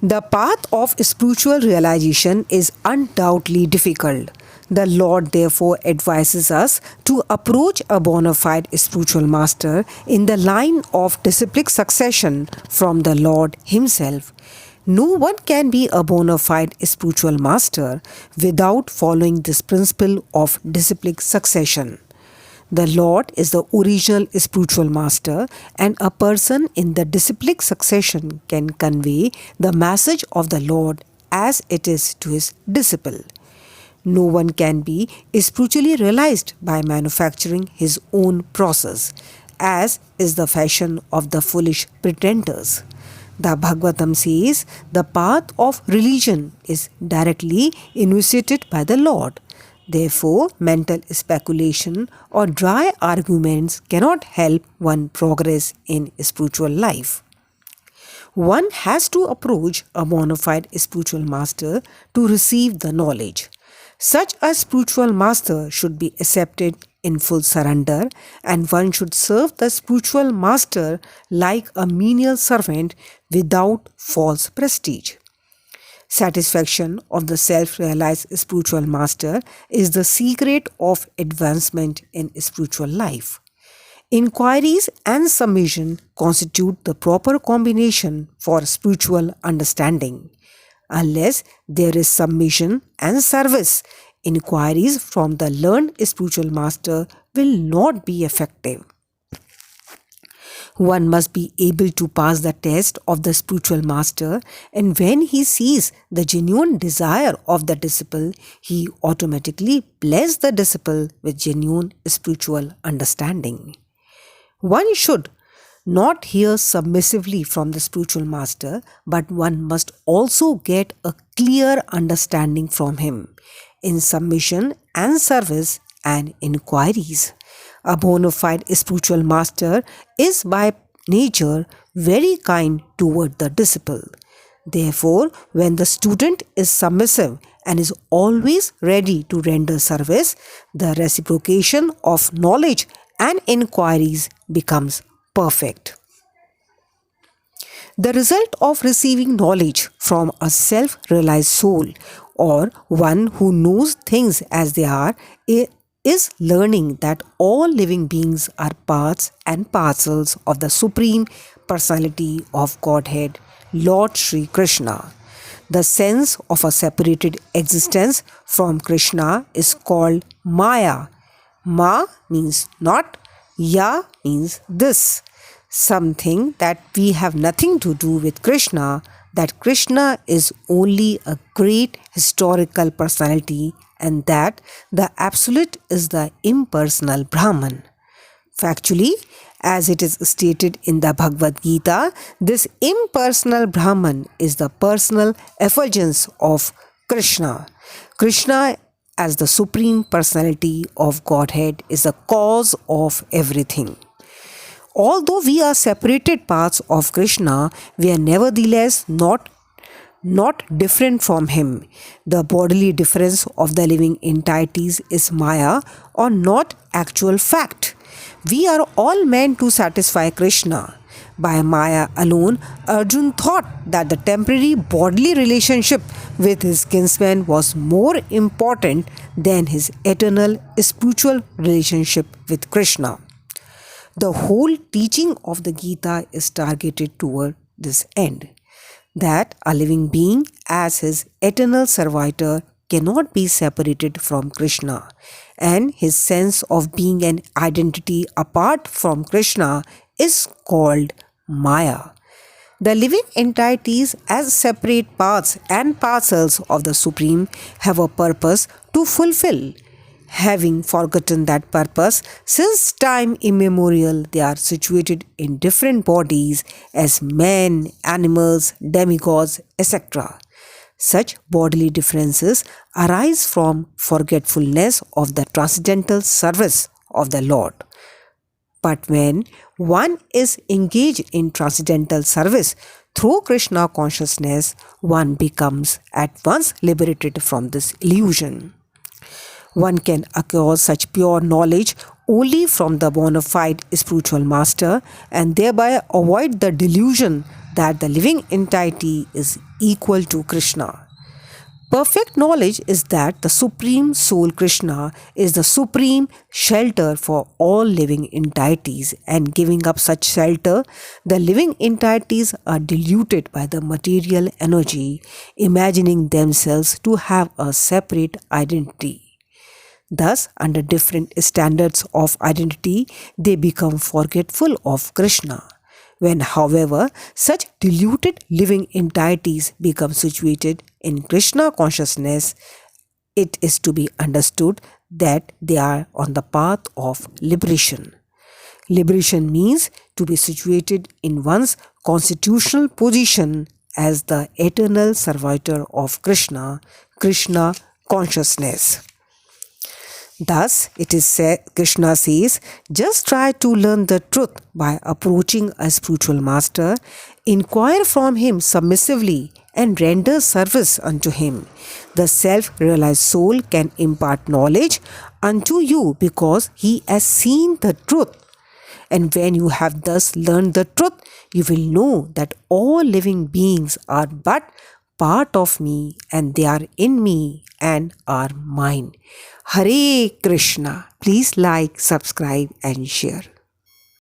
The path of spiritual realization is undoubtedly difficult. The Lord therefore advises us to approach a bona fide spiritual master in the line of disciplic succession from the Lord Himself. No one can be a bona fide spiritual master without following this principle of disciplic succession. The Lord is the original spiritual master, and a person in the disciplic succession can convey the message of the Lord as it is to his disciple. No one can be spiritually realized by manufacturing his own process, as is the fashion of the foolish pretenders. The Bhagavatam says the path of religion is directly initiated by the Lord. Therefore, mental speculation or dry arguments cannot help one progress in spiritual life. One has to approach a bona fide spiritual master to receive the knowledge. Such a spiritual master should be accepted in full surrender, and one should serve the spiritual master like a menial servant without false prestige. Satisfaction of the self-realized spiritual master is the secret of advancement in spiritual life. Inquiries and submission constitute the proper combination for spiritual understanding. Unless there is submission and service, inquiries from the learned spiritual master will not be effective. One must be able to pass the test of the spiritual master, and when he sees the genuine desire of the disciple, he automatically blesses the disciple with genuine spiritual understanding. One should not hear submissively from the spiritual master, but one must also get a clear understanding from him in submission and service and inquiries. A bona fide spiritual master is by nature very kind toward the disciple. Therefore, when the student is submissive and is always ready to render service, the reciprocation of knowledge and inquiries becomes perfect. The result of receiving knowledge from a self-realized soul, or one who knows things as they are, is learning that all living beings are parts and parcels of the Supreme Personality of Godhead, Lord Sri Krishna. The sense of a separated existence from Krishna is called Maya. Ma means not, Ya means this. Something that we have nothing to do with Krishna, that Krishna is only a great historical personality, and that the Absolute is the impersonal Brahman. Factually, as it is stated in the Bhagavad Gita, this impersonal Brahman is the personal effulgence of Krishna. Krishna, as the Supreme Personality of Godhead, is the cause of everything. Although we are separated parts of Krishna, we are nevertheless not different from him. The bodily difference of the living entities is Maya, or not actual fact. We are all meant to satisfy Krishna. By Maya alone, Arjun thought that the temporary bodily relationship with his kinsman was more important than his eternal spiritual relationship with Krishna. The whole teaching of the Gita is targeted toward this end, that a living being as his eternal servitor cannot be separated from Krishna, and his sense of being an identity apart from Krishna is called Maya. The living entities as separate parts and parcels of the Supreme have a purpose to fulfill. Having forgotten that purpose, since time immemorial they are situated in different bodies as men, animals, demigods, etc. Such bodily differences arise from forgetfulness of the transcendental service of the Lord. But when one is engaged in transcendental service through Krishna consciousness, one becomes at once liberated from this illusion. One can acquire such pure knowledge only from the bona fide spiritual master, and thereby avoid the delusion that the living entity is equal to Krishna. Perfect knowledge is that the Supreme Soul Krishna is the supreme shelter for all living entities, and giving up such shelter, the living entities are diluted by the material energy, imagining themselves to have a separate identity. Thus, under different standards of identity, they become forgetful of Krishna. When, however, such diluted living entities become situated in Krishna consciousness, it is to be understood that they are on the path of liberation. Liberation means to be situated in one's constitutional position as the eternal servitor of Krishna, Krishna consciousness. Thus, it is said, Krishna says, just try to learn the truth by approaching a spiritual master, inquire from him submissively, and render service unto him. The self-realized soul can impart knowledge unto you because he has seen the truth. And when you have thus learned the truth, you will know that all living beings are but part of me, and they are in me and are mine. Hare Krishna. Please like, subscribe, and share.